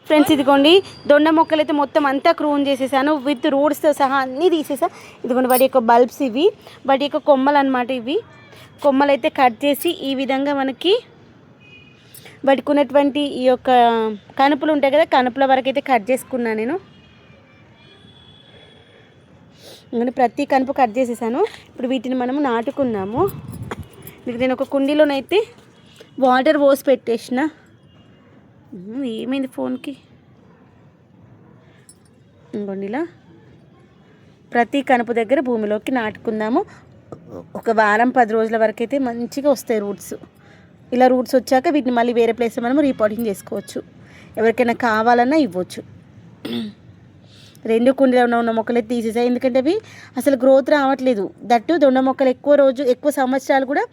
Friends ఇదిగోండి దొండ మొక్కలు అయితే మొత్తం అంతా క్రూన్ చేసేసాను విత్ రూట్స్తో సహా అన్నీ తీసేసా. ఇదిగోండి వాటి యొక్క బల్బ్స్ ఇవి, వాటి యొక్క కొమ్మలు అనమాట. ఇవి కొమ్మలు అయితే కట్ చేసి ఈ విధంగా మనకి వాటికి ఉన్నటువంటి ఈ యొక్క కనుపులు ఉంటాయి కదా, కనుపుల వరకు అయితే కట్ చేసుకున్నాను నేను. ఇంకా ప్రతి కనుపు కట్ చేసేసాను. ఇప్పుడు వీటిని మనము నాటుకుందాము. నేను ఒక కుండీలోనైతే వాటర్ పోసి పెట్టేసిన. ఏమైంది ఫోన్కి? ఇంకోండి ఇలా ప్రతి కనుపు దగ్గర భూమిలోకి నాటుకుందాము. ఒక వారం 10 రోజుల వరకు అయితే మంచిగా వస్తాయి రూట్స్. ఇలా రూట్స్ వచ్చాక వీటిని మళ్ళీ వేరే ప్లేస్లో మనం రీపాటింగ్ చేసుకోవచ్చు, ఎవరికైనా కావాలన్నా ఇవ్వచ్చు. 2 కుండీలో ఉన్న మొక్కలు తీసేసాయి, ఎందుకంటే అవి అసలు గ్రోత్ రావట్లేదు. దట్టు దొండ మొక్కలు ఎక్కువ సంవత్సరాలు కూడా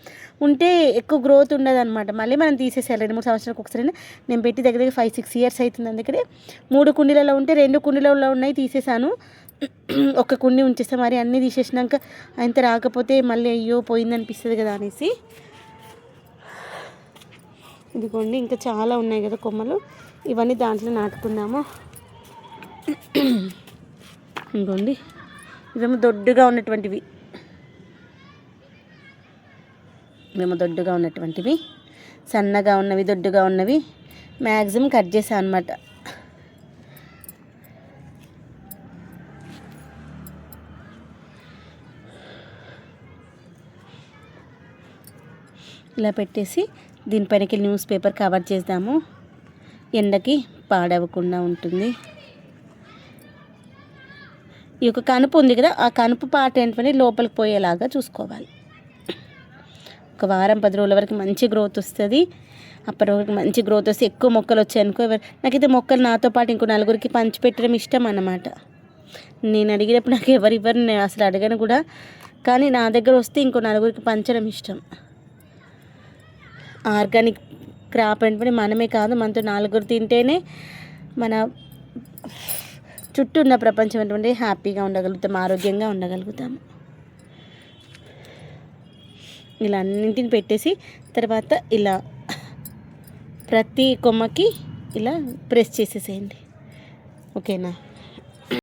ఉంటే ఎక్కువ గ్రోత్ ఉండదు అనమాట. మళ్ళీ మనం తీసేసేయాలి 2-3 సంవత్సరాలకు ఒకసారి. నేను పెట్టి దగ్గర 5-6 ఇయర్స్ అవుతుంది. అందుకనే 3 కుండీలలో ఉంటే 2 కుండీలలో ఉన్నాయి తీసేసాను. ఒక కుండీ ఉంచేస్తే మరి అన్నీ తీసేసినాక అంత రాకపోతే మళ్ళీ అయ్యో పోయిందనిపిస్తుంది కదా అనేసి. ఇదిగోండి ఇంకా చాలా ఉన్నాయి కదా కొమ్మలు, ఇవన్నీ దాంట్లో నాటుకుందాము. ఇంకోండి ఇవేమో దొడ్డుగా ఉన్నటువంటివి, సన్నగా ఉన్నవి, దొడ్డుగా ఉన్నవి మ్యాక్సిమం కట్ చేసాను అనమాట. ఇలా పెట్టేసి దీనిపైనకి న్యూస్ పేపర్ కవర్ చేద్దాము, ఎండకి పాడవకుండా ఉంటుంది. ఈ యొక్క కనుపు ఉంది కదా, ఆ కనుపు పార్ట్ ఏంటంటే లోపలికి పోయేలాగా చూసుకోవాలి. ఒక వారం 10 రోజుల వరకు మంచి గ్రోత్ వస్తుంది. అప్పటి వరకు మంచి గ్రోత్ వస్తే ఎక్కువ మొక్కలు వచ్చాయనుకో, నాకైతే మొక్కలు నాతో పాటు ఇంకో 4గురికి పంచి పెట్టడం ఇష్టం అన్నమాట. నేను అడిగినప్పుడు నాకు ఎవరు నేను అసలు అడగను కూడా, కానీ నా దగ్గర వస్తే ఇంకో 4గురికి పంచడం ఇష్టం. ఆర్గానిక్ క్రాప్ అంటే మనమే కాదు, మనతో 4గురు తింటేనే మన చుట్టూ ఉన్న ప్రపంచం అటువంటి హ్యాపీగా ఉండగలుగుతాం, ఆరోగ్యంగా ఉండగలుగుతాము. ఇలా అన్నింటిని పెట్టేసి తర్వాత ఇలా ప్రతి కొమ్మకి ఇలా ప్రెస్ చేసేసేయండి, ఓకేనా?